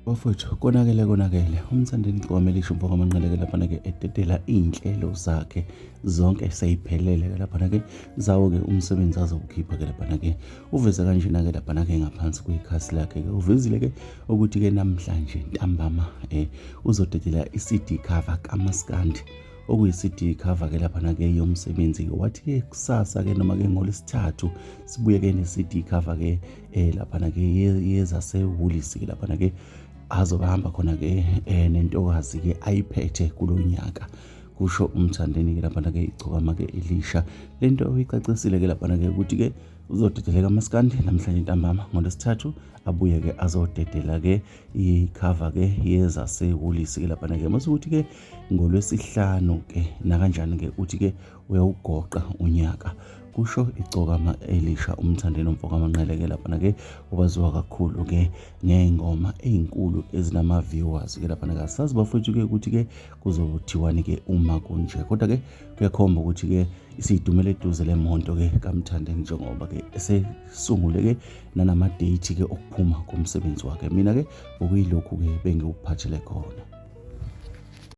Bafowethu konakele umthandeni Gcwame lisho umfoko amanqeleke laphana ke etetela iy'nhlelo zakhe zonke seyiphelele ke laphana ke zawo ke umsebenzi azowukhipha ke laphana ke uveze kanjena ke laphana ke ngaphansi kwekhasi lakhe ke uvezile ke ukuthi ke namhlanje ntambama uzotetela i-CD cover kaMaskandi okuyi-CD cover ke laphana ke yomsebenzi wathi ke kusasa ke noma ke ngolesithathu sibuye ke ne-CD cover ke laphana ke yezasehulisi ke laphana ke azobahamba khona ke nentokazi ke ayiphethe kulonyaka kusho umthandeni ke laphana ke igcokama ke elisha lento oyicacisile ke laphana ke ukuthi ke uzodedeleka Maskandi namhlanje ntambama ngolesithathu abuye ke azodedela ke icover ke yezasehulisi ke laphana ke masukuthi ke ngolwesihlanu ke nakanjani ke uthi ke uyawugoqa unyaka kusho igcokama elisha umthandeni omfoko amanqeleke laphana ke obaziwa kakhulu ke ngengoma ezinkulu ezinama viewers ke laphana ke sazi bafowethu ke ukuthi ke kuzothiwani ke uma kunje kodwa ke kuyakhomba ukuthi ke isidumele eduze lemonto ke kaMthandeni njengoba ke esesungule ke nanama date ke okuphuma komsebenzi wakhe mina ke okuyilokhu ke bengikuphathele khona.